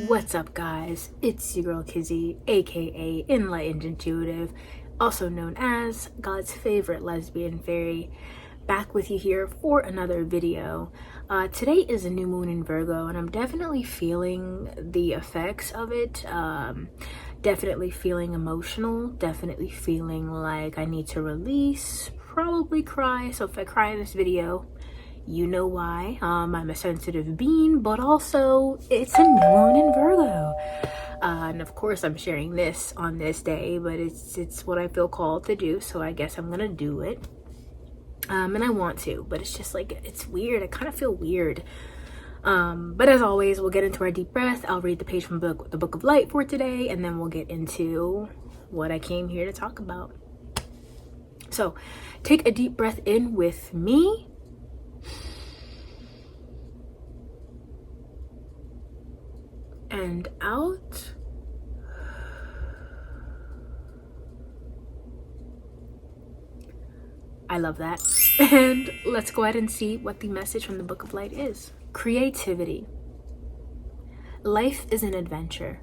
What's up, guys? It's your girl Kizzy, aka Enlightened Intuitive, also known as God's favorite lesbian fairy, back with you here for another video. Today is a new moon in Virgo, and I'm definitely feeling the effects of it. Definitely feeling emotional, definitely feeling like I need to release, probably cry. So if I cry in this video, you know why. I'm a sensitive being, but also it's a new moon in Virgo. And of course I'm sharing this on this day, but it's what I feel called to do, so I guess I'm gonna do it. And I want to, but it's just like, it's weird. I kind of feel weird. But as always, we'll get into our deep breath. I'll read the page from the Book of Light for today, and then we'll get into what I came here to talk about. So take a deep breath in with me. And out. I love that. And let's go ahead and see what the message from the Book of Light is. Creativity. Life is an adventure,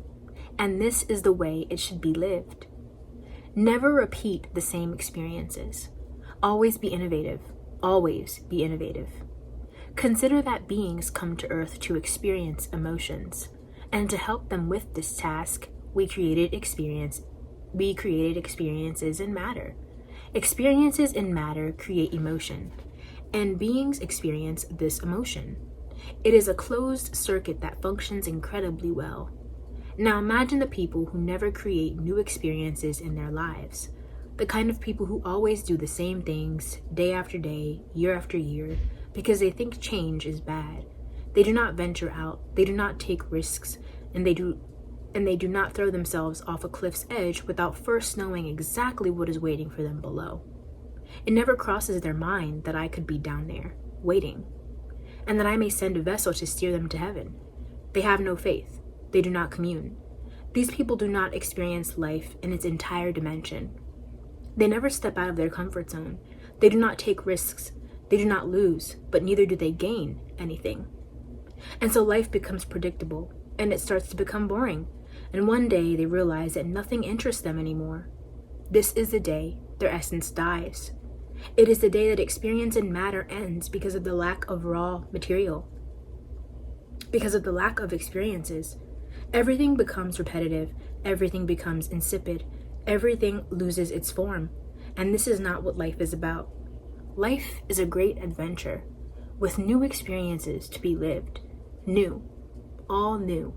and this is the way it should be lived. Never repeat the same experiences. Always be innovative. Always be innovative. Consider that beings come to Earth to experience emotions. And to help them with this task, we created experiences in matter. Experiences in matter create emotion, and beings experience this emotion. It is a closed circuit that functions incredibly well. Now imagine the people who never create new experiences in their lives. The kind of people who always do the same things day after day, year after year, because they think change is bad. They do not venture out, they do not take risks, and they do not throw themselves off a cliff's edge without first knowing exactly what is waiting for them below. It never crosses their mind that I could be down there, waiting, and that I may send a vessel to steer them to heaven. They have no faith. They do not commune. These people do not experience life in its entire dimension. They never step out of their comfort zone. They do not take risks. They do not lose, but neither do they gain anything. And so life becomes predictable, and it starts to become boring. And one day they realize that nothing interests them anymore. This is the day their essence dies. It is the day that experience in matter ends because of the lack of raw material. Because of the lack of experiences, everything becomes repetitive, everything becomes insipid, everything loses its form. And this is not what life is about. Life is a great adventure with new experiences to be lived. New. All new.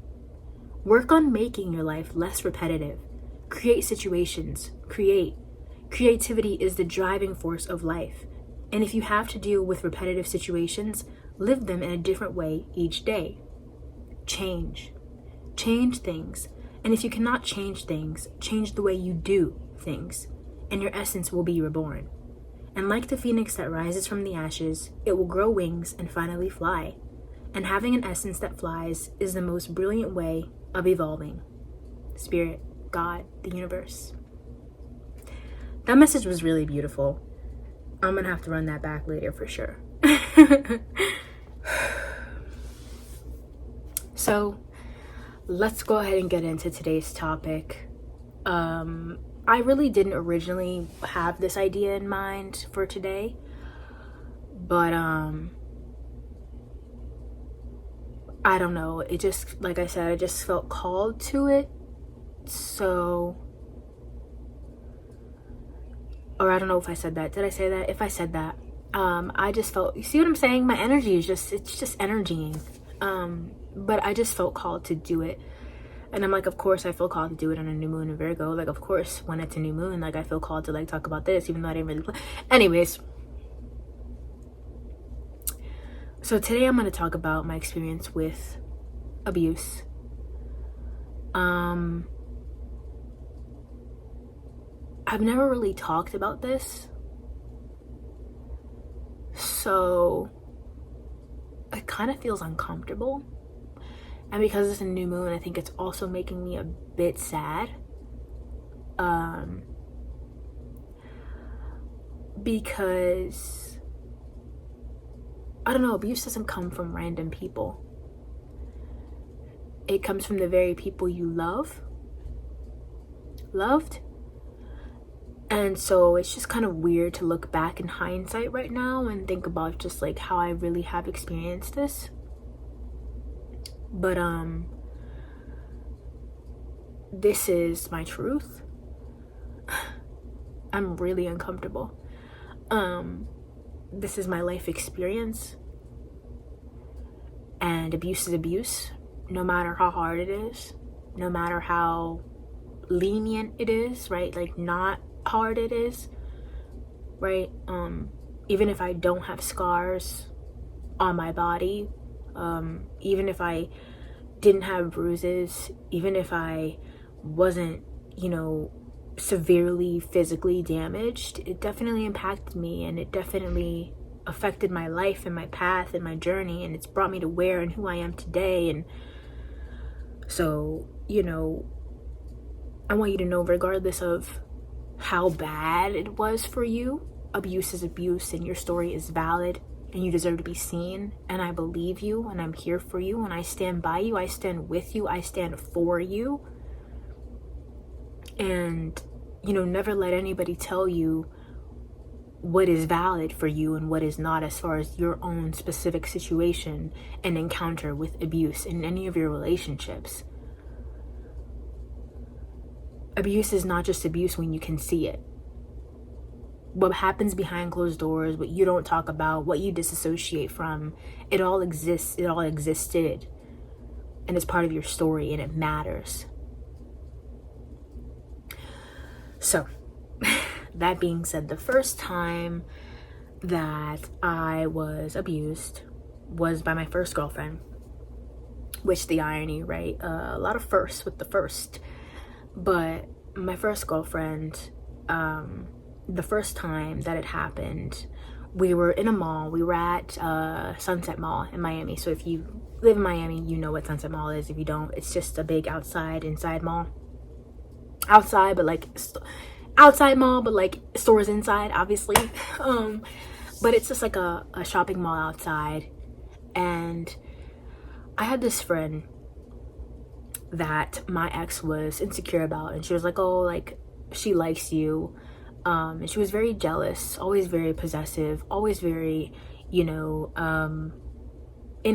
Work on making your life less repetitive. Create situations. Creativity is the driving force of life. And if you have to deal with repetitive situations, live them in a different way each day. Change. Change things. And if you cannot change things, change the way you do things, and your essence will be reborn. And like the phoenix that rises from the ashes, it will grow wings and finally fly. And having an essence that flies is the most brilliant way of evolving. Spirit, God, the universe. That message was really beautiful. I'm gonna have to run that back later for sure. So let's go ahead and get into today's topic. I really didn't originally have this idea in mind for today, but I don't know, it just, like I said, I just felt called to it. So, or I don't know if I said that. Did I say that? If I said that, I just felt, you see what I'm saying? My energy is just, it's just energying. But I just felt called to do it. And I'm like, of course I feel called to do it on a new moon in Virgo. Like, of course, when it's a new moon, like, I feel called to, like, talk about this, even though I didn't really play. Anyways. So today I'm going to talk about my experience with abuse. I've never really talked about this. So it kind of feels uncomfortable. And because it's a new moon, I think it's also making me a bit sad. Because, I don't know, abuse doesn't come from random people. It comes from the very people you loved. And so it's just kind of weird to look back in hindsight right now and think about just like how I really have experienced this. But this is my truth. I'm really uncomfortable. This is my life experience. And abuse is abuse, no matter how hard it is, no matter how lenient it is, right? Like not hard it is, right? Even if I don't have scars on my body, even if I didn't have bruises, even if I wasn't, severely physically damaged, it definitely impacted me, and it definitely affected my life and my path and my journey, and it's brought me to where and who I am today. And so, I want you to know, regardless of how bad it was for you, abuse is abuse, and your story is valid, and you deserve to be seen. And I believe you, and I'm here for you, and I stand by you, I stand with you, I stand for you. And never let anybody tell you what is valid for you and what is not, as far as your own specific situation and encounter with abuse in any of your relationships. Abuse is not just abuse when you can see it. What happens behind closed doors, what you don't talk about, what you disassociate from, it all exists, it all existed, and it's part of your story, and it matters. So, that being said, the first time that I was abused was by my first girlfriend, which, the irony, right? A lot of firsts with the first. But my first girlfriend, the first time that it happened, we were in a mall. We were at Sunset Mall in Miami. So if you live in Miami, you know what Sunset Mall is. If you don't, it's just a big inside mall. Outside, but like outside mall, but like stores inside, obviously. But it's just like a shopping mall outside. And I had this friend that my ex was insecure about, and she was like, oh, like she likes you. And she was very jealous, always very possessive, always very, in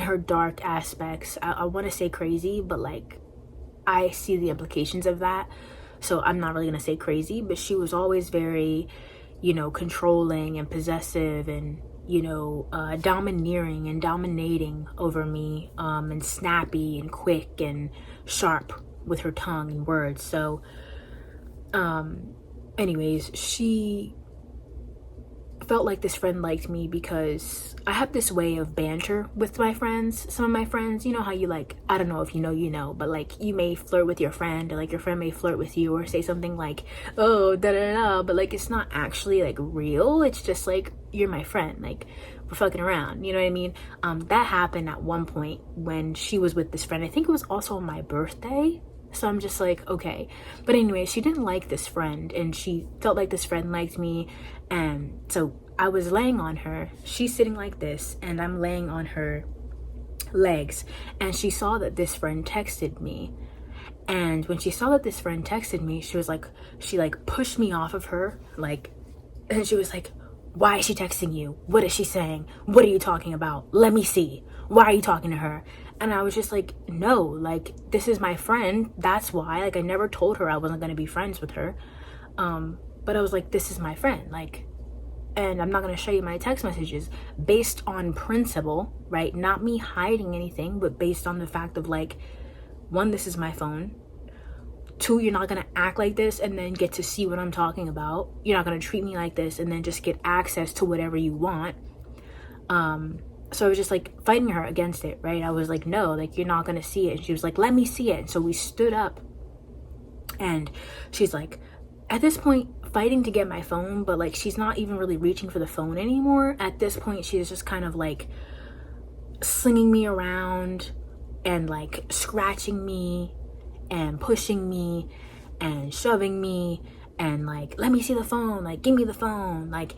her dark aspects. I want to say crazy, but like I see the implications of that. So I'm not really going to say crazy, but she was always very, controlling and possessive and, domineering and dominating over me, and snappy and quick and sharp with her tongue and words. So, anyways, she felt like this friend liked me because I have this way of banter with my friends. Some of my friends, you know how you like, I don't know if you know, but like you may flirt with your friend, or like your friend may flirt with you, or say something like, oh, da da da, but like it's not actually like real. It's just like, you're my friend, like we're fucking around, you know what I mean? That happened at one point when she was with this friend. I think it was also on my birthday. So I'm just like, okay. But anyway, she didn't like this friend, and she felt like this friend liked me. And so I was laying on her. She's sitting like this, and I'm laying on her legs. And she saw that this friend texted me. And when she saw that this friend texted me, she pushed me off of her. And she was like, why is she texting you? What is she saying? What are you talking about? Let me see. Why are you talking to her? And I was just like, no, like, this is my friend. That's why. Like, I never told her I wasn't going to be friends with her. But I was like, this is my friend. Like, and I'm not going to show you my text messages based on principle, right? Not me hiding anything, but based on the fact of like, one, this is my phone. Two, you're not going to act like this and then get to see what I'm talking about. You're not going to treat me like this and then just get access to whatever you want. So I was just like fighting her against it, right? I was like, no, like you're not going to see it. And she was like, let me see it. And so we stood up, and she's like, at this point, fighting to get my phone, but like she's not even really reaching for the phone anymore. At this point, she's just kind of like slinging me around and like scratching me and pushing me and shoving me and like, let me see the phone, like give me the phone, like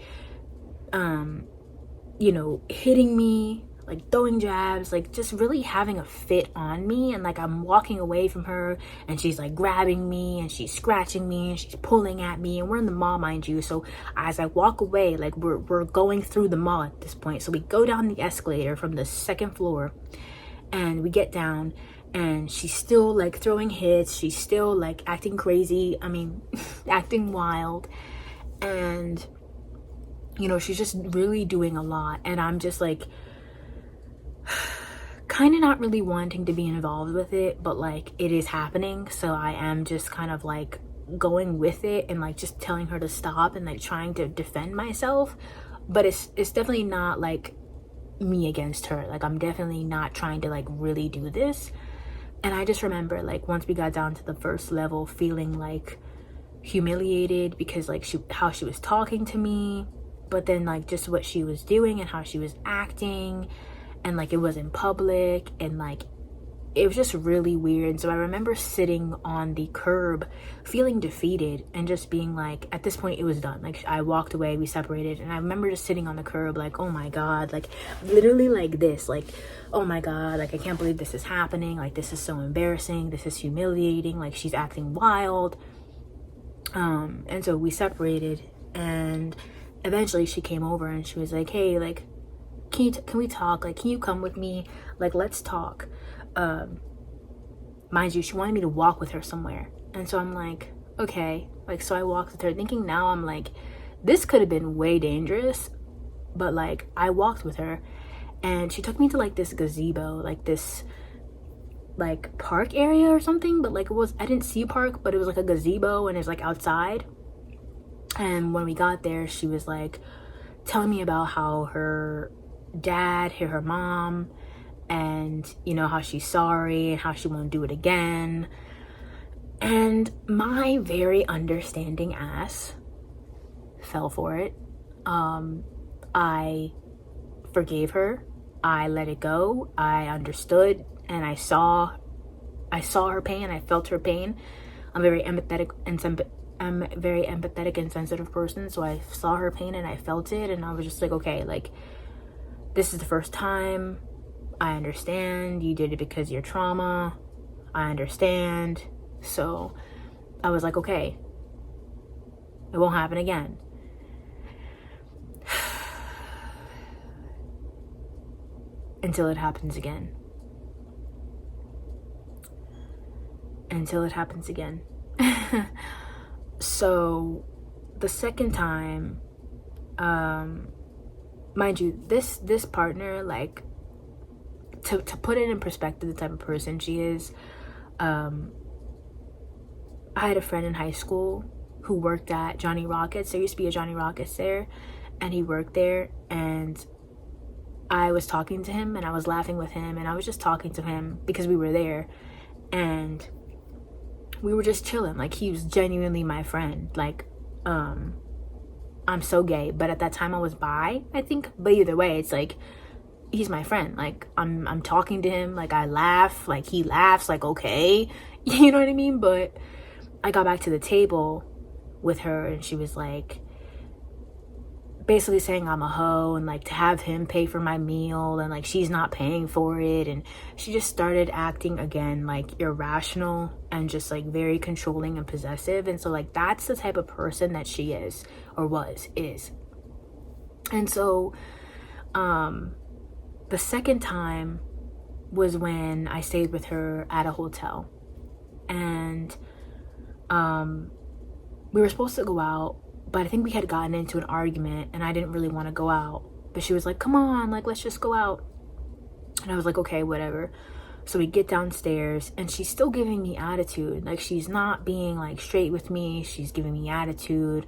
hitting me like throwing jabs, like just really having a fit on me. And like I'm walking away from her and she's like grabbing me and she's scratching me and she's pulling at me, and we're in the mall, mind you. So as I walk away, like we're going through the mall at this point. So we go down the escalator from the second floor and we get down, and she's still like throwing hits, she's still like acting crazy, I mean acting wild. And you know, she's just really doing a lot, and I'm just like kind of not really wanting to be involved with it, but like it is happening, so I am just kind of like going with it and like just telling her to stop and like trying to defend myself. But it's definitely not like me against her, like I'm definitely not trying to like really do this. And I just remember like once we got down to the first level, feeling like humiliated because like how she was talking to me, but then like just what she was doing and how she was acting, and like it was in public, and like it was just really weird. So I remember sitting on the curb feeling defeated and just being like, at this point it was done. Like I walked away, we separated, and I remember just sitting on the curb like, oh my god, like literally like this, like oh my god, like I can't believe this is happening, like this is so embarrassing, this is humiliating, like she's acting wild. And so we separated, and eventually she came over and she was like, hey, like can we talk, like can you come with me, like let's talk. Mind you, she wanted me to walk with her somewhere, and so I'm like, okay, like so I walked with her, thinking now I'm like, this could have been way dangerous, but like I walked with her, and she took me to like this gazebo, like this like park area or something, but like it was, I didn't see a park, but it was like a gazebo and it was like outside. And when we got there, she was like telling me about how her dad hit her mom, and you know how she's sorry and how she won't do it again. And my very understanding ass fell for it. I forgave her, I let it go, I understood, and I saw her pain, I felt her pain. I'm very empathetic and sensitive person, so I saw her pain and I felt it, and I was just like, okay, like this is the first time, I understand, you did it because of your trauma, I understand. So I was like, okay, it won't happen again. Until it happens again. Until it happens again. So the second time, mind you, this partner, like to put it in perspective, the type of person she is, I had a friend in high school who worked at Johnny Rockets. There used to be a Johnny Rockets there, and he worked there, and I was talking to him and I was laughing with him, and I was just talking to him because we were there, and we were just chilling. Like he was genuinely my friend. Like I'm so gay, but at that time I was bi, I think, but either way, it's like he's my friend. Like I'm talking to him, like I laugh, like he laughs, like okay, you know what I mean? But I got back to the table with her and she was like basically saying I'm a hoe, and like to have him pay for my meal, and like she's not paying for it, and she just started acting again like irrational and just like very controlling and possessive. And so like that's the type of person that she is, or is. And so the second time was when I stayed with her at a hotel, and we were supposed to go out, but I think we had gotten into an argument and I didn't really want to go out, but she was like, come on, like let's just go out. And I was like, okay, whatever. So we get downstairs and she's still giving me attitude. Like she's not being like straight with me, she's giving me attitude.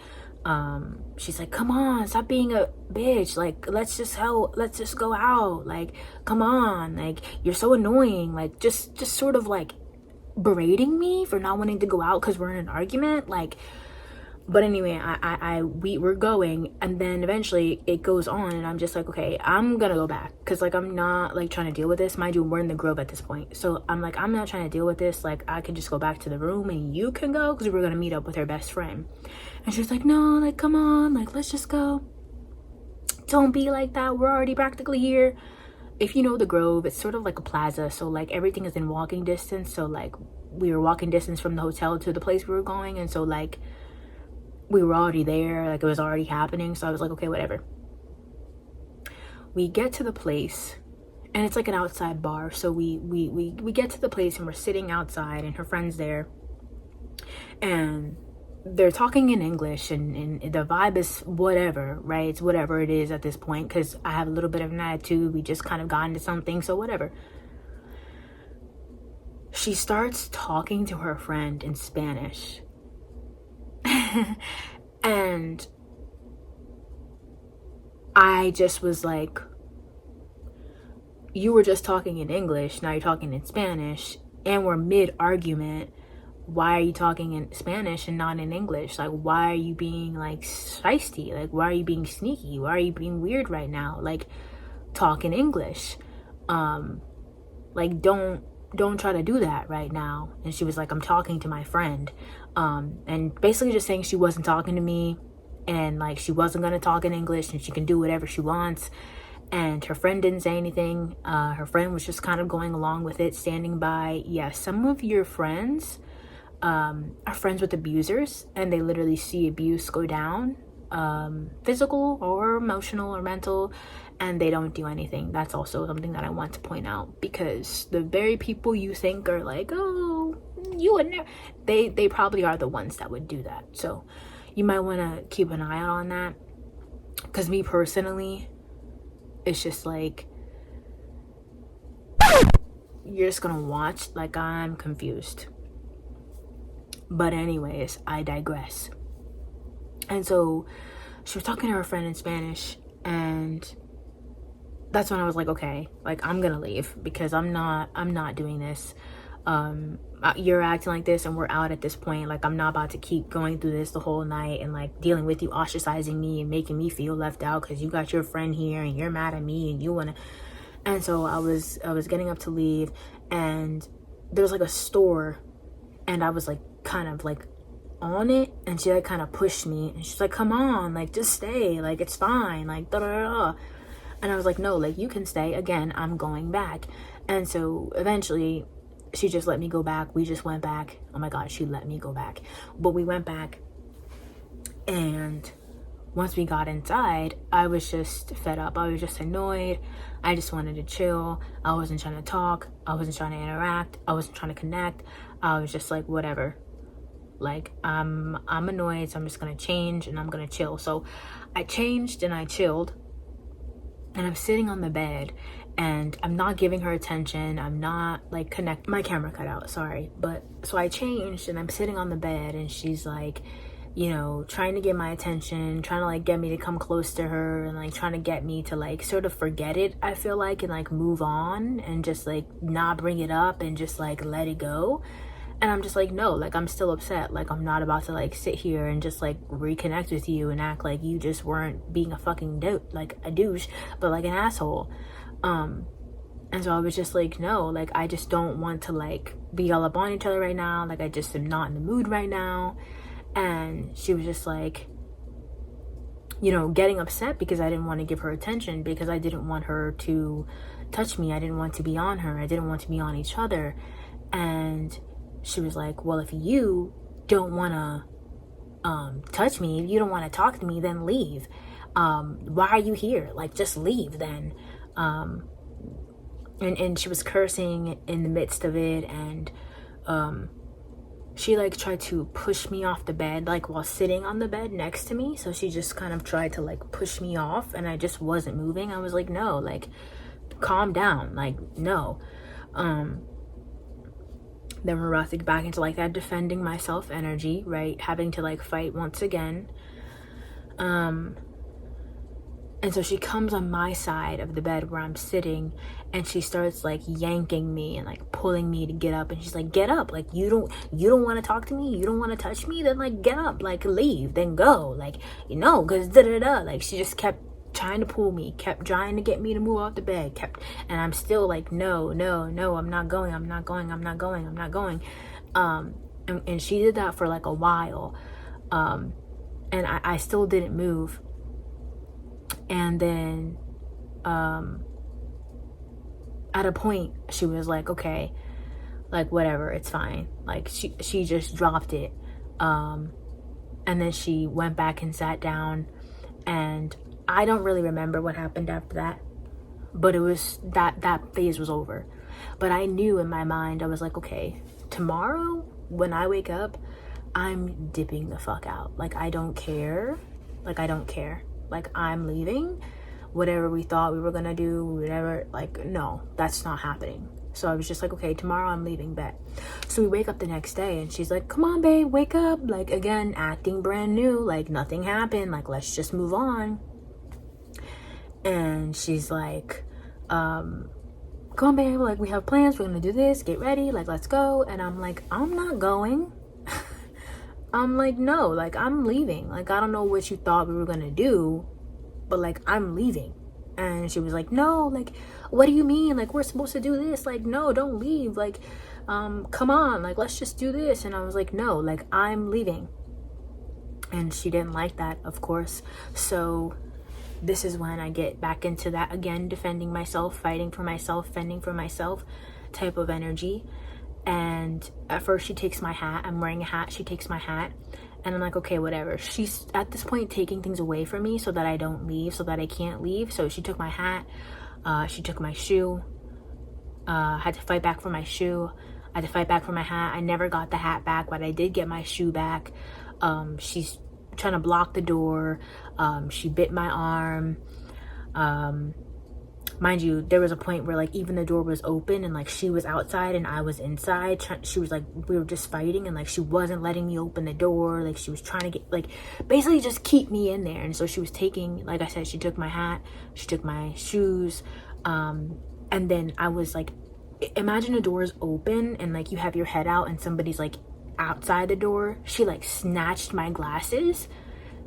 She's like, come on, stop being a bitch, like let's just go out, like come on, like you're so annoying, like just sort of like berating me for not wanting to go out because we're in an argument. Like, but anyway, we're going, and then eventually it goes on, and I'm just like, okay, I'm gonna go back, because like I'm not like trying to deal with this. Mind you, we're in the Grove at this point, so I'm like, I'm not trying to deal with this. Like I could just go back to the room and you can go, because we're gonna meet up with her best friend. And she's like, no, like come on, like let's just go, don't be like that, we're already practically here. if you know the Grove, it's sort of like a plaza, so like everything is in walking distance. So like we were walking distance from the hotel to the place we were going, and so like we were already there, like it was already happening. So I was like, okay, whatever. We get to the place, and it's like an outside bar. So we get to the place, and we're sitting outside, and her friend's there, and they're talking in English, and the vibe is whatever, right? It's whatever it is at this point, because I have a little bit of an attitude. We just kind of got into something, so whatever. She starts talking to her friend in Spanish. And I just was like, you were just talking in English, now you're talking in Spanish, and we're mid-argument. Why are you talking in Spanish and not in English? Like, why are you being like feisty? Like, why are you being sneaky? Why are you being weird right now? Like, talk in English. Like, don't try to do that right now. And she was like, I'm talking to my friend. And basically just saying she wasn't talking to me, and like she wasn't gonna talk in English, and she can do whatever she wants. And her friend didn't say anything. Her friend was just kind of going along with it, standing by. Yeah, some of your friends are friends with abusers, and they literally see abuse go down, physical or emotional or mental, and they don't do anything. That's also something that I want to point out, because the very people you think are like, oh, you would never, they probably are the ones that would do that. So you might want to keep an eye out on that, because me personally, it's just like, you're just gonna watch like I'm confused. But anyways, I digress. And so she was talking to her friend in Spanish, and that's when I was like, okay, like I'm gonna leave, because I'm not doing this. You're acting like this, and we're out at this point. Like, I'm not about to keep going through this the whole night, and like dealing with you ostracizing me and making me feel left out because you got your friend here and you're mad at me and you wanna. And so I was getting up to leave, and there was like a store, and I was like kind of like on it, and she like kind of pushed me, and she's like, come on, like just stay, like it's fine, like da da da. And I was like, no, like you can stay. Again, I'm going back. And so eventually she just let me go back. We just went back. Oh my god, she let me go back. But we went back, and once we got inside, I was just fed up. I was just annoyed. I just wanted to chill. I wasn't trying to talk. I wasn't trying to interact. I wasn't trying to connect. I was just like, whatever. Like, I'm annoyed, so I'm just gonna change and I'm gonna chill. So I changed and I chilled, and I'm sitting on the bed, and I'm not giving her attention. I'm not like connect. My camera cut out, sorry. But so I changed, and I'm sitting on the bed, and she's like, you know, trying to get my attention, trying to like get me to come close to her, and like trying to get me to like sort of forget it, I feel like, and like move on and just like not bring it up and just like let it go. And I'm just like, no, like I'm still upset. Like, I'm not about to like sit here and just like reconnect with you and act like you just weren't being a fucking like a douche, but like an asshole. And so I was just like, no, like I just don't want to like be all up on each other right now. Like, I just am not in the mood right now. And she was just like, you know, getting upset because I didn't want to give her attention, because I didn't want her to touch me. I didn't want to be on her. I didn't want to be on each other. And she was like, well, if you don't want to touch me, if you don't want to talk to me, then leave. Why are you here? Like, just leave then. And she was cursing in the midst of it, and she like tried to push me off the bed, like while sitting on the bed next to me. So she just kind of tried to like push me off, and I just wasn't moving. I was like, no, like calm down, like no. Then we're about to get back into like that defending myself energy, right? Having to like fight once again. And so she comes on my side of the bed where I'm sitting, and she starts like yanking me and like pulling me to get up. And she's like, get up. Like, you don't want to talk to me? You don't want to touch me? Then like get up, like leave, then go. Like, you know, because da-da-da. Like, she just kept trying to pull me, kept trying to get me to move off the bed, and I'm still like, no, I'm not going. And she did that for like a while. And I still didn't move. And then at a point she was like, okay, like whatever, it's fine. Like she just dropped it. And then she went back and sat down, and I don't really remember what happened after that, but it was that phase was over. But I knew in my mind, I was like, okay, tomorrow when I wake up, I'm dipping the fuck out. Like, I don't care. Like, I don't care. Like, I'm leaving. Whatever we thought we were gonna do, whatever, like, no, that's not happening. So I was just like, okay, tomorrow I'm leaving, bet. So we wake up the next day and she's like, come on, babe, wake up. Like, again, acting brand new, like nothing happened. Like, let's just move on. And she's like, come on, babe, like we have plans. We're gonna do this, get ready, like, let's go. And I'm like, I'm not going. I'm like, no, like, I'm leaving. Like, I don't know what you thought we were gonna do, but like, I'm leaving. And she was like, no, like, what do you mean? Like, we're supposed to do this. Like, no, don't leave. Like, come on, like, let's just do this. And I was like, no, like, I'm leaving. And she didn't like that, of course. So this is when I get back into that again, defending myself, fighting for myself, fending for myself type of energy. And at first she takes my hat. I'm wearing a hat. She takes my hat. And I'm like, okay, whatever. She's at this point taking things away from me so that I don't leave, so that I can't leave. So she took my hat. She took my shoe. Had to fight back for my shoe. I had to fight back for my hat. I never got the hat back, but I did get my shoe back. She's trying to block the door. She bit my arm. Mind you, there was a point where like even the door was open and like she was outside and I was inside. She was like, we were just fighting, and like she wasn't letting me open the door. Like she was trying to get, like, basically just keep me in there. And so she was taking, like I said, she took my hat, she took my shoes, and then I was like, imagine the door is open and like you have your head out and somebody's like outside the door. She like snatched my glasses.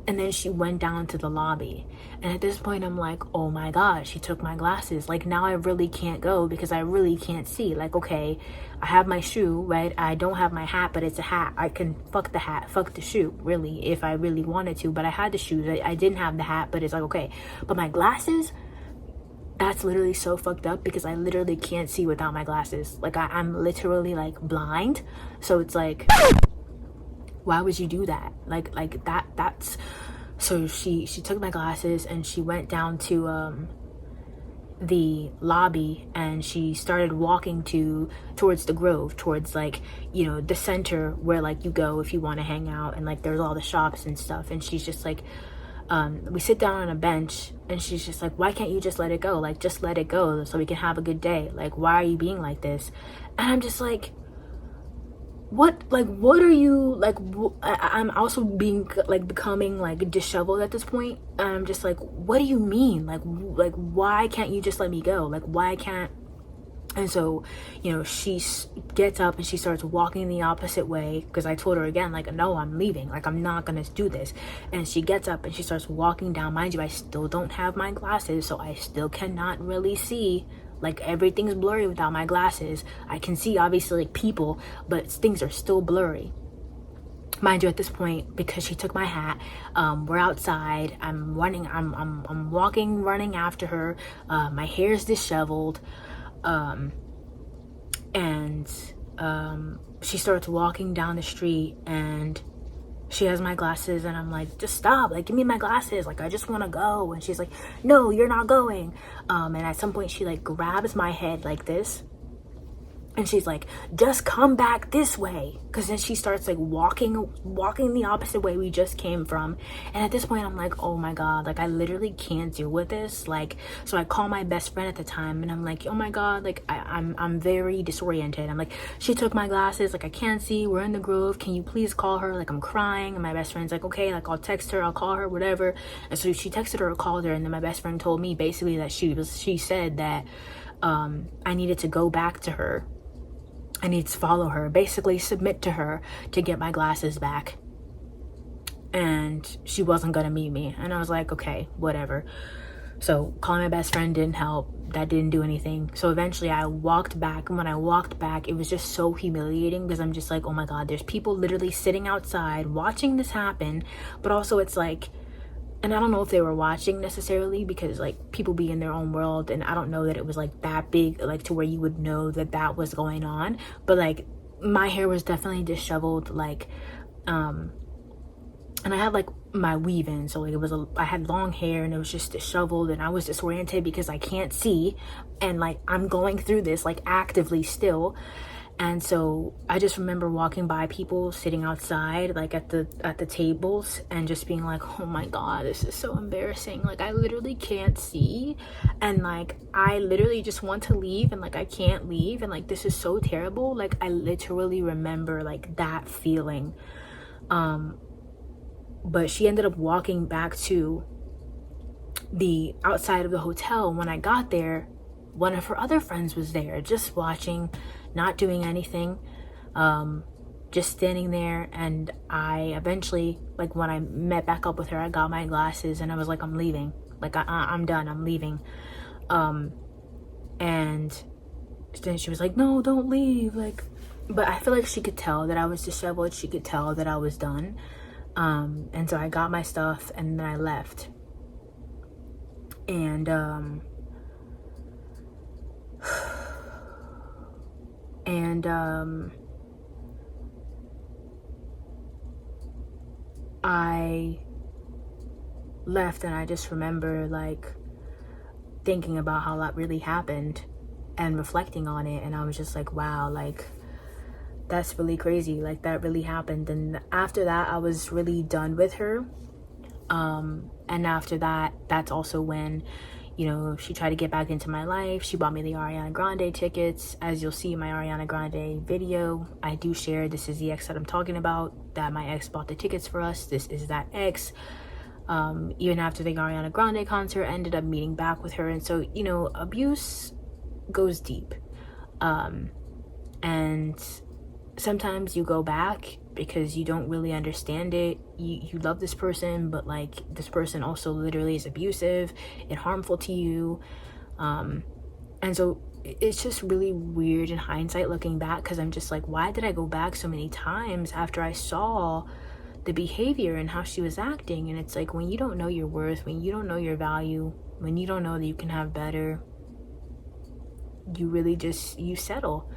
And then she went down to the lobby. And at this point, I'm like, oh my God, she took my glasses. Like, now I really can't go because I really can't see. Like, okay, I have my shoe, right? I don't have my hat, but it's a hat. I can fuck the hat, fuck the shoe, really, if I really wanted to. But I had the shoes. I didn't have the hat, but it's like, okay. But my glasses, that's literally so fucked up because I literally can't see without my glasses. Like, I'm literally, like, blind. So it's like, why would you do that? Like that's so she took my glasses and she went down to the lobby and she started walking towards the Grove, towards like, you know, the center where like you go if you want to hang out, and like there's all the shops and stuff. And she's just like, we sit down on a bench and she's just like, why can't you just let it go? Like, just let it go so we can have a good day. Like, why are you being like this? And I'm just like, what are you like? I'm also being like becoming like disheveled at this point, and I'm just like, what do you mean? Like why can't you just let me go? Like, why can't? And so, you know, she gets up and she starts walking the opposite way because I told her again, like, no, I'm leaving. Like, I'm not gonna do this. And she gets up and she starts walking down. Mind you, I still don't have my glasses, so I still cannot really see. Like, everything's blurry without my glasses. I can see, obviously, like, people, but things are still blurry. Mind you, at this point, because she took my hat, we're outside. I'm running. I'm walking, running after her. My hair's disheveled. And she starts walking down the street, and she has my glasses, and I'm like, just stop, like, give me my glasses, like, I just want to go. And she's like, no, you're not going. And at some point she like grabs my head like this, and she's like, just come back this way. Because then she starts like walking the opposite way we just came from. And at this point I'm like, oh my God, like, I literally can't deal with this. Like, so I call my best friend at the time and I'm like, oh my God, like, I'm very disoriented. I'm like, she took my glasses, like, I can't see, we're in the Grove, can you please call her? Like, I'm crying. And my best friend's like, okay, like, I'll text her, I'll call her, whatever. And so she texted her or called her, and then my best friend told me basically that she said that I needed to go back to her. I need to follow her, basically submit to her to get my glasses back. And she wasn't gonna meet me. And I was like, okay, whatever. So calling my best friend didn't help. That didn't do anything. So eventually I walked back. And when I walked back, it was just so humiliating because I'm just like, oh my God, there's people literally sitting outside watching this happen. But also it's like, and I don't know if they were watching necessarily, because like people be in their own world, and I don't know that it was like that big, like to where you would know that that was going on. But like my hair was definitely disheveled, like and I had like my weave in, so like I had long hair and it was just disheveled, and I was disoriented because I can't see, and like I'm going through this like actively still. And so I just remember walking by people sitting outside, like at the tables, and just being like, oh my god, this is so embarrassing. Like I literally can't see, and like I literally just want to leave, and like I can't leave, and like this is so terrible. Like I literally remember like that feeling. But she ended up walking back to the outside of the hotel. When I got there, one of her other friends was there, just watching, not doing anything, just standing there. And I eventually, like when I met back up with her, I got my glasses and I was like, I'm leaving. Like I'm done, I'm leaving. And then she was like, no, don't leave. Like, but I feel like she could tell that I was disheveled. She could tell that I was done. And so I got my stuff and then I left. And I left, and I just remember like thinking about how that really happened and reflecting on it, and I was just like, wow, like that's really crazy, like that really happened. And after that I was really done with her. And after that, that's also when, you know, she tried to get back into my life. She bought me the Ariana Grande tickets. As you'll see in my Ariana Grande video, I do share, this is the ex that I'm talking about, that my ex bought the tickets for us. This is that ex. Even after the Ariana Grande concert, I ended up meeting back with her. And so, you know, abuse goes deep. And sometimes you go back because you don't really understand it. You love this person, but like this person also literally is abusive and harmful to you. And so it's just really weird in hindsight looking back, because I'm just like, why did I go back so many times after I saw the behavior and how she was acting? And it's like, when you don't know your worth, when you don't know your value, when you don't know that you can have better, you really just, you settle.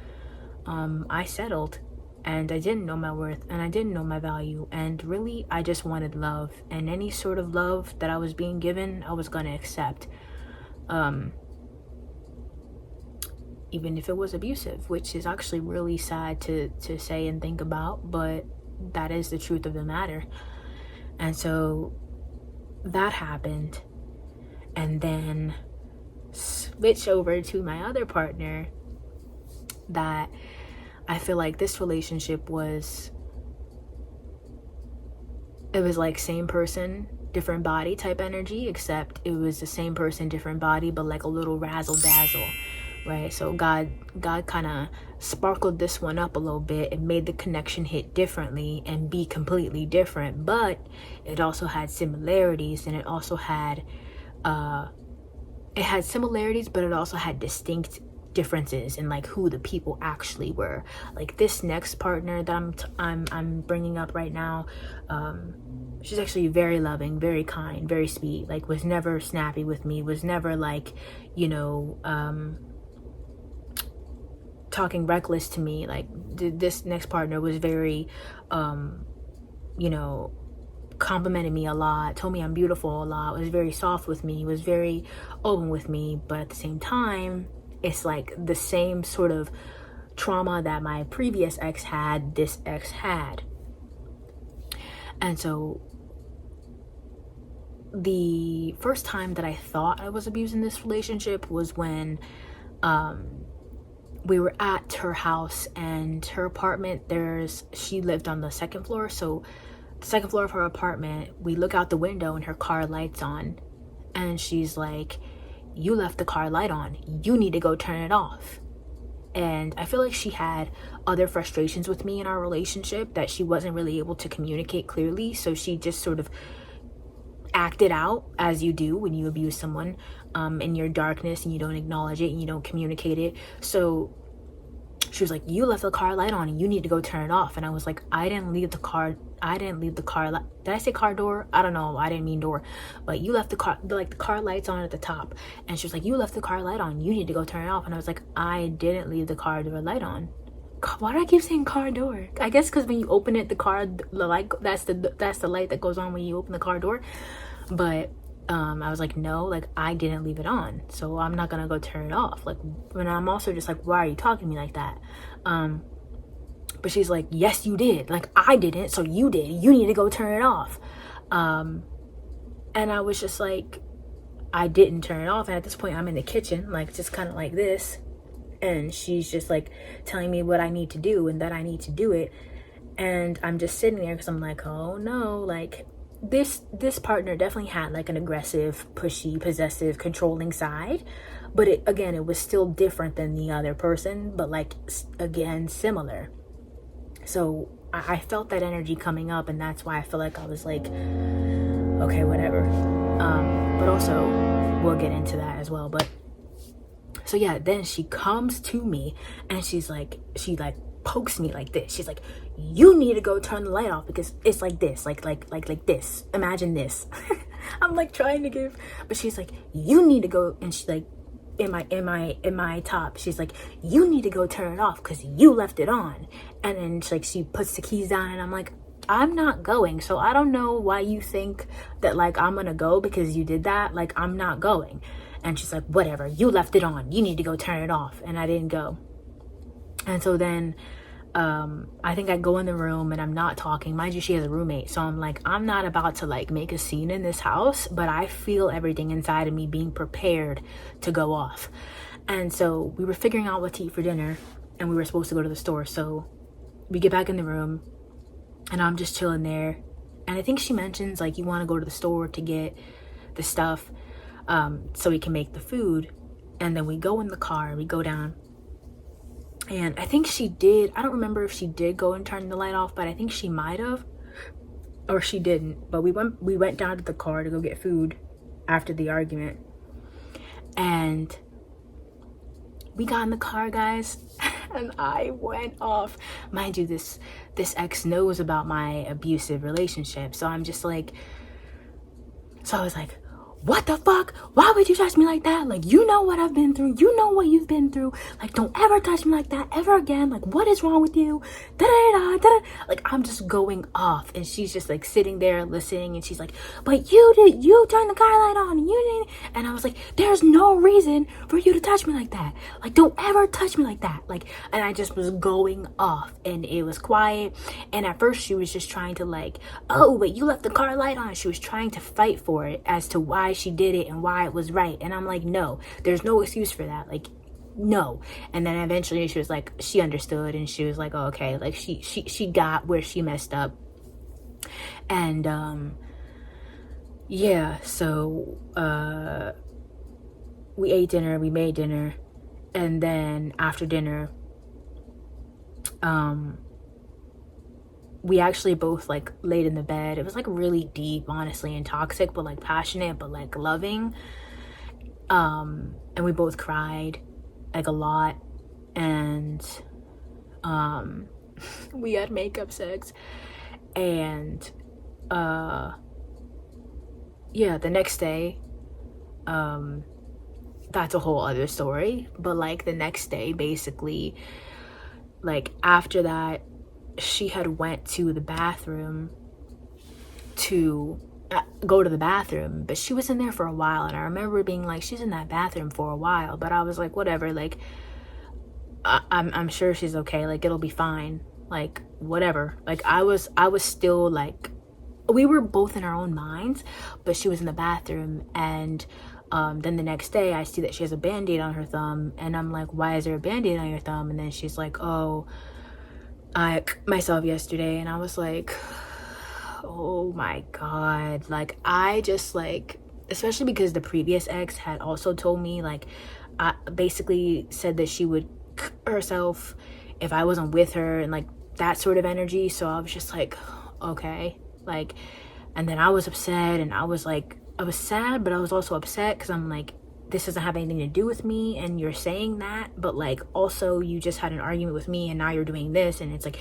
I settled, and I didn't know my worth, and I didn't know my value, and really I just wanted love, and any sort of love that I was being given, I was going to accept, even if it was abusive, which is actually really sad to say and think about, but that is the truth of the matter. And so that happened, and then switch over to my other partner, that I feel like this relationship was, it was like same person, different body type energy, except it was the same person, different body, but like a little razzle dazzle, right? So God kind of sparkled this one up a little bit and made the connection hit differently and be completely different, but it also had similarities, and it also had similarities, but it also had distinct differences in like who the people actually were. Like this next partner that I'm bringing up right now, she's actually very loving, very kind, very sweet, like was never snappy with me, was never like, you know, talking reckless to me. Like this next partner was very you know, complimented me a lot, told me I'm beautiful a lot, was very soft with me, was very open with me. But at the same time, it's like the same sort of trauma that my previous ex had, this ex had. And so the first time that I thought I was abusing this relationship was when we were at her house, and her apartment, she lived on the second floor. So the second floor of her apartment, we look out the window and her car light's on, and she's like, you left the car light on, you need to go turn it off. And I feel like she had other frustrations with me in our relationship that she wasn't really able to communicate clearly, so she just sort of acted out, as you do when you abuse someone, in your darkness, and you don't acknowledge it and you don't communicate it. So She was like, you left the car light on and you need to go turn it off. And I was like, I didn't leave the car did I say car door? I don't know, I didn't mean door. But you left the car lights on at the top. And she was like, you left the car light on, you need to go turn it off. And I was like, I didn't leave the car door light on. Why do I keep saying car door? I guess because when you open it, the light, that's the light that goes on when you open the car door. But I was like, no, like I didn't leave it on, so I'm not gonna go turn it off. Like, and I'm also just like, why are you talking to me like that? But she's like, yes, you did. Like, I didn't, so you did. You need to go turn it off. And I was just like, I didn't turn it off. And at this point, I'm in the kitchen, like just kind of like this. And she's just like telling me what I need to do and that I need to do it. And I'm just sitting there because I'm like, oh no, like this partner definitely had like an aggressive, pushy, possessive, controlling side. But it was still different than the other person, but like, again, similar. So I felt that energy coming up, and that's why I feel like I was like, okay, whatever. But also, we'll get into that as well. But so yeah, then she comes to me and she pokes me like this. She's like, you need to go turn the light off because it's like this, like this. Imagine this. I'm like trying to give, but she's like, you need to go. And she's like, in my top, she's like, you need to go turn it off because you left it on. And then she puts the keys down, and I'm like, I'm not going. So I don't know why you think that like I'm gonna go because you did that. Like, I'm not going. And she's like, whatever, you left it on, you need to go turn it off. And I didn't go. And so then I think I go in the room and I'm not talking. Mind you, she has a roommate. So I'm like, I'm not about to like make a scene in this house, but I feel everything inside of me being prepared to go off. And so we were figuring out what to eat for dinner, and we were supposed to go to the store. So we get back in the room and I'm just chilling there. And I think she mentions like, you want to go to the store to get the stuff so we can make the food. And then we go in the car, we go down. And I think she did. I don't remember if she did go and turn the light off, but I think she might have, or she didn't. But we went down to the car to go get food after the argument, and we got in the car, guys, and I went off. Mind you, this ex knows about my abusive relationship, so I'm just like, so I was like, what the fuck? Why would you touch me like that? Like, you know what I've been through. You know what you've been through. Like, don't ever touch me like that ever again. Like, what is wrong with you? Da-da-da-da. Like, I'm just going off. And she's just like sitting there listening. And she's like, but you turned the car light on. And you didn't. And I was like, there's no reason for you to touch me like that. Like, don't ever touch me like that. Like, and I just was going off. And it was quiet. And at first she was just trying to like, oh, but you left the car light on. She was trying to fight for it as to why she did it and why it was right. And I'm like, no, there's no excuse for that. Like, no. And then eventually she was like, she understood, and she was like, oh, okay, like she got where she messed up. And yeah, so we ate dinner, we made dinner, and then after dinner we actually both like laid in the bed. It was like really deep, honestly, and toxic, but like passionate, but like loving. And we both cried like a lot. And we had makeup sex. And yeah, the next day, that's a whole other story. But like the next day, basically, like after that, she had went to the bathroom to go to the bathroom, but she was in there for a while. And I remember being like, she's in that bathroom for a while, but I was like, whatever, like I'm sure she's okay, like it'll be fine, like whatever. Like I was still like, we were both in our own minds, but she was in the bathroom. And then the next day I see that she has a band-aid on her thumb, and I'm like, why is there a band-aid on your thumb? And then she's like, oh, I cut myself yesterday. And I was like, oh my god. Like I just like, especially because the previous ex had also told me, like, I basically said that she would cut herself if I wasn't with her, and like that sort of energy. So I was just like, okay, like, and then I was upset, and I was like, I was sad, but I was also upset because I'm like, this doesn't have anything to do with me, and you're saying that, but like also you just had an argument with me and now you're doing this. And it's like,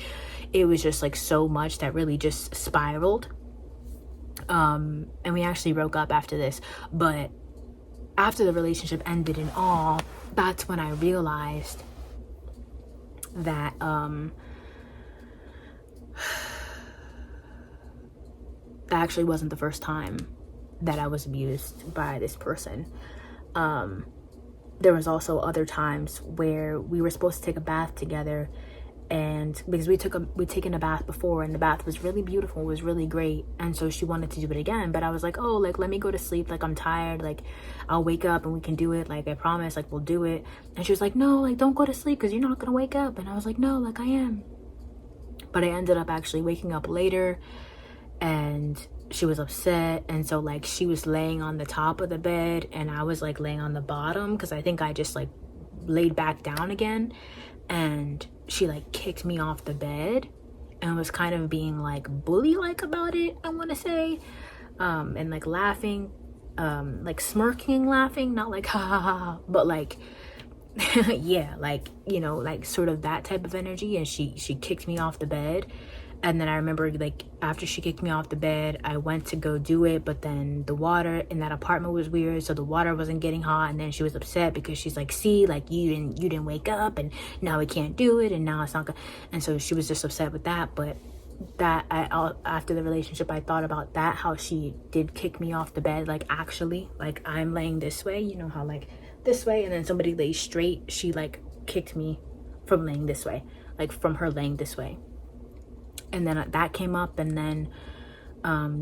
it was just like so much that really just spiraled. And we actually broke up after this. But after the relationship ended and all, that's when I realized that that actually wasn't the first time that I was abused by this person. There was also other times where we were supposed to take a bath together, and because we'd taken a bath before and the bath was really beautiful, it was really great, and so she wanted to do it again. But I was like, oh, like let me go to sleep, like I'm tired, like I'll wake up and we can do it, like I promise, like we'll do it. And she was like, no, like don't go to sleep because you're not gonna wake up. And I was like, no, like I am. But I ended up actually waking up later, and she was upset, and so like she was laying on the top of the bed and I was like laying on the bottom because I think I just like laid back down again, and she like kicked me off the bed and was kind of being like bully like about it, I want to say, and like laughing, like smirking, laughing, not like ha ha ha, but like yeah, like, you know, like sort of that type of energy. And she kicked me off the bed. And then I remember, like, after she kicked me off the bed, I went to go do it, but then the water in that apartment was weird, so the water wasn't getting hot. And then she was upset because she's like, see, like you didn't wake up, and now we can't do it, and now it's not good. And so she was just upset with that. But that after the relationship, I thought about that, how she did kick me off the bed, like actually, like I'm laying this way, you know how like this way, and then somebody lays straight. She like kicked me from laying this way, like from her laying this way. And then that came up, and then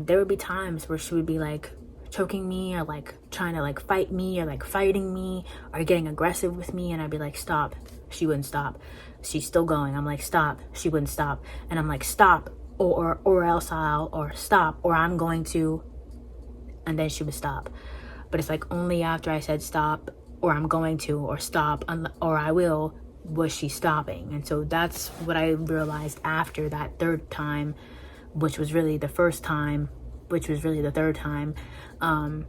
there would be times where she would be like choking me, or like trying to like fight me, or like fighting me, or getting aggressive with me, and I'd be like, stop. She wouldn't stop. She's still going. I'm like, stop. She wouldn't stop. And I'm like, stop, or else or stop, or I'm going to. And then she would stop. But it's like only after I said stop, or I'm going to, or stop, or I will, was she stopping. And so that's what I realized after that third time, which was really the first time, which was really the third time, that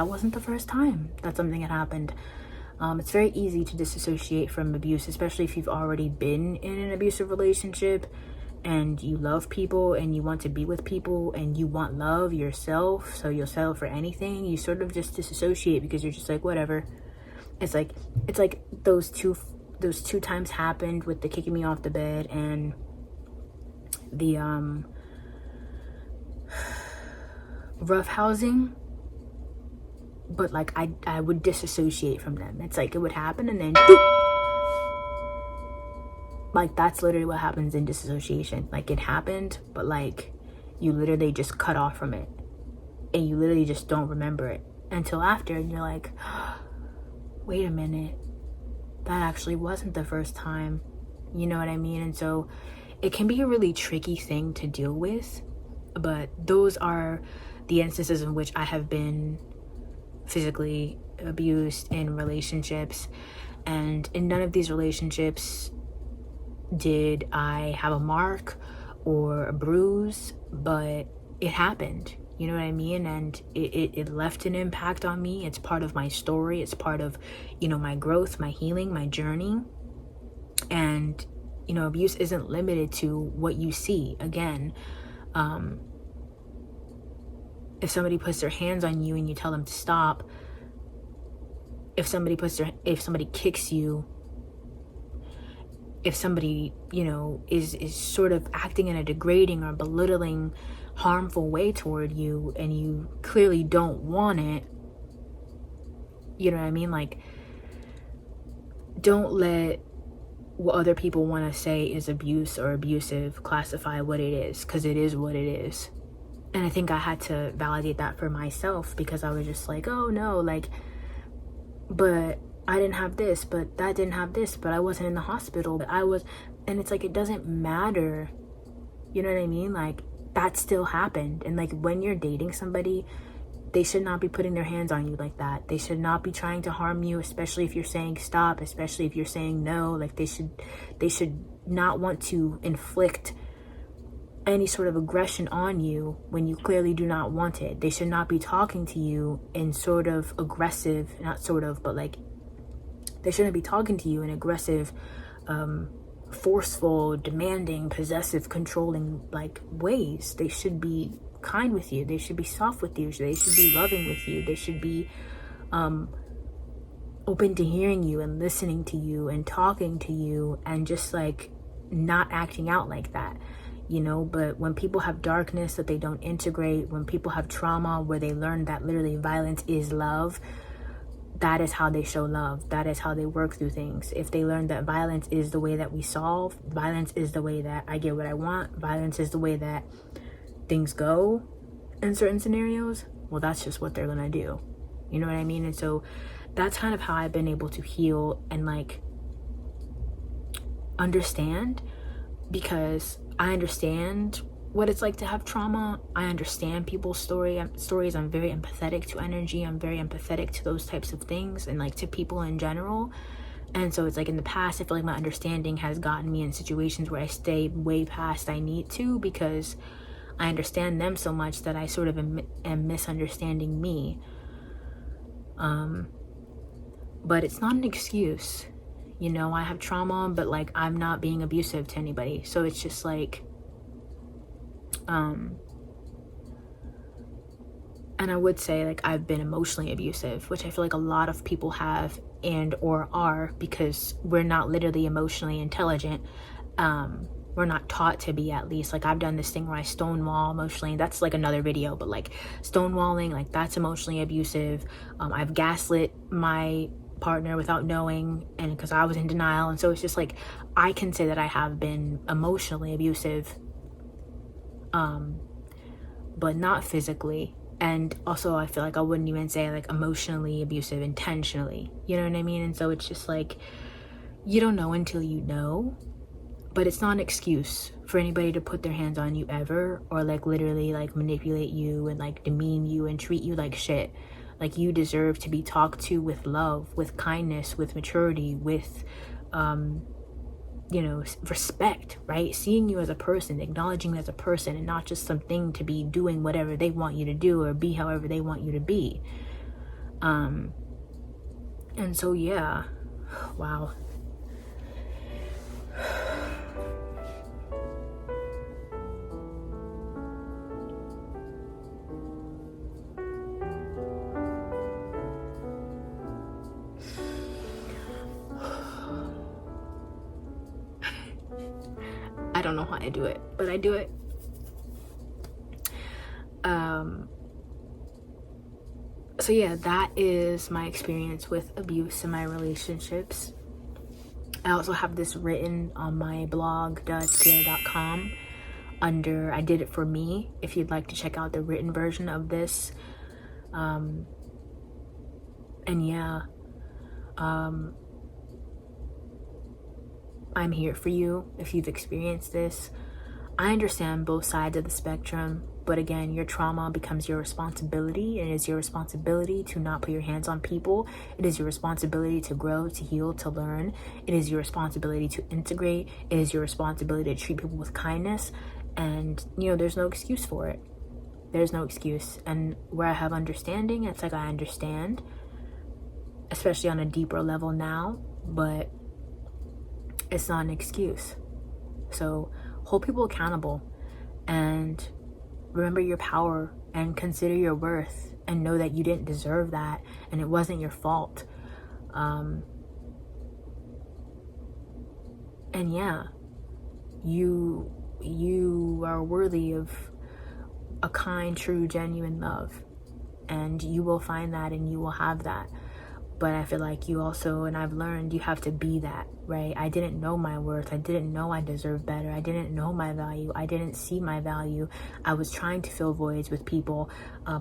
wasn't the first time that something had happened. It's very easy to disassociate from abuse, especially if you've already been in an abusive relationship and you love people and you want to be with people and you want love yourself, so you'll settle for anything. You sort of just disassociate because you're just like, whatever. It's like those two times happened with the kicking me off the bed and the rough housing, but like I would disassociate from them. It's like it would happen and then like that's literally what happens in disassociation. Like it happened, but like you literally just cut off from it and you literally just don't remember it until after, and you're like, wait a minute, that actually wasn't the first time. You know what I mean? And so it can be a really tricky thing to deal with, but those are the instances in which I have been physically abused in relationships. And in none of these relationships did I have a mark or a bruise, but it happened. You know what I mean? And it left an impact on me. It's part of my story. It's part of, you know, my growth, my healing, my journey. And, you know, abuse isn't limited to what you see. Again, if somebody puts their hands on you and you tell them to stop, if somebody kicks you, if somebody, you know, is sort of acting in a degrading or belittling, harmful way toward you, and you clearly don't want it, you know what I mean? Like, don't let what other people want to say is abuse or abusive classify what it is, because it is what it is. And I think I had to validate that for myself, because I was just like, oh no, like, but I didn't have this, but that didn't have this, but I wasn't in the hospital, but I was. And it's like, it doesn't matter, you know what I mean? Like, that still happened. And like, when you're dating somebody, they should not be putting their hands on you like that. They should not be trying to harm you, especially if you're saying stop, especially if you're saying no. Like, they should not want to inflict any sort of aggression on you when you clearly do not want it. They should not be talking to you in sort of aggressive, not sort of, but like, they shouldn't be talking to you in aggressive, forceful, demanding, possessive, controlling like ways. They should be kind with you. They should be soft with you. They should be loving with you. They should be open to hearing you and listening to you and talking to you, and just like not acting out like that, you know. But when people have darkness that they don't integrate, when people have trauma where they learn that literally violence is love, that is how they show love. That is how they work through things. If they learn that violence is the way that we solve, violence is the way that I get what I want, violence is the way that things go in certain scenarios, well, that's just what they're gonna do. You know what I mean? And so that's kind of how I've been able to heal and like understand, because I understand what it's like to have trauma. I understand people's stories. I'm very empathetic to energy. I'm very empathetic to those types of things and like to people in general. And so it's like in the past, I feel like my understanding has gotten me in situations where I stay way past I need to, because I understand them so much that I sort of am misunderstanding me. But it's not an excuse. You know, I have trauma, but like I'm not being abusive to anybody. So it's just like, and I would say like I've been emotionally abusive, which I feel like a lot of people have and or are, because we're not literally emotionally intelligent. We're not taught to be, at least. Like I've done this thing where I stonewall emotionally. That's like another video, but like stonewalling, like that's emotionally abusive. I've gaslit my partner without knowing, and because I was in denial. And so it's just like I can say that I have been emotionally abusive, but not physically. And also I feel like I wouldn't even say like emotionally abusive intentionally, you know what I mean? And so it's just like, you don't know until you know. But it's not an excuse for anybody to put their hands on you ever, or like literally like manipulate you and like demean you and treat you like shit. Like you deserve to be talked to with love, with kindness, with maturity, with you know, respect, right? Seeing you as a person, acknowledging you as a person, and not just something to be doing whatever they want you to do or be however they want you to be. And so yeah, wow. I don't know how I do it, but I do it. So yeah, that is my experience with abuse in my relationships. I also have this written on my blog, dutskier.com, under I Did It For Me, if you'd like to check out the written version of this. And yeah, I'm here for you if you've experienced this. I understand both sides of the spectrum, but again, your trauma becomes your responsibility. It is your responsibility to not put your hands on people. It is your responsibility to grow, to heal, to learn. It is your responsibility to integrate. It is your responsibility to treat people with kindness. And, you know, there's no excuse for it. There's no excuse. And where I have understanding, it's like I understand, especially on a deeper level now, but it's not an excuse. So hold people accountable and remember your power and consider your worth and know that you didn't deserve that and it wasn't your fault. And yeah, you are worthy of a kind, true, genuine love, and you will find that and you will have that. But I feel like you also, and I've learned, you have to be that, right? I didn't know my worth. I didn't know I deserved better. I didn't know my value. I didn't see my value. I was trying to fill voids with people. I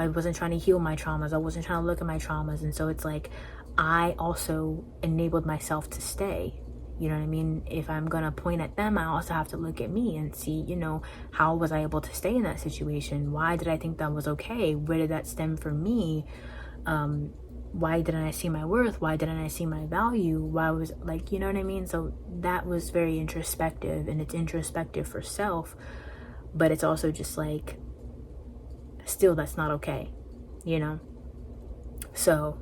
wasn't trying to heal my traumas. I wasn't trying to look at my traumas. And so it's like, I also enabled myself to stay. You know what I mean? If I'm going to point at them, I also have to look at me and see, you know, how was I able to stay in that situation? Why did I think that was okay? Where did that stem for me? why didn't I see my worth? Why didn't I see my value? Why was, like, you know what I mean? So that was very introspective, and it's introspective for self, but it's also just like, still, that's not okay, you know? So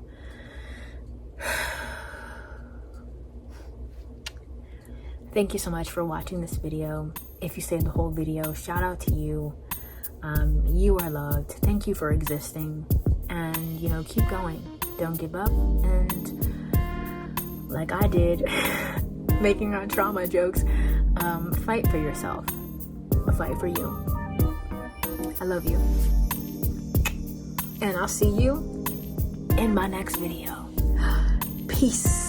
thank you so much for watching this video. If you stayed the whole video, shout out to you. You are loved. Thank you for existing, and, you know, keep going. Don't give up. And like I did, making our trauma jokes, fight for yourself. Fight for you. I love you. And I'll see you in my next video. Peace.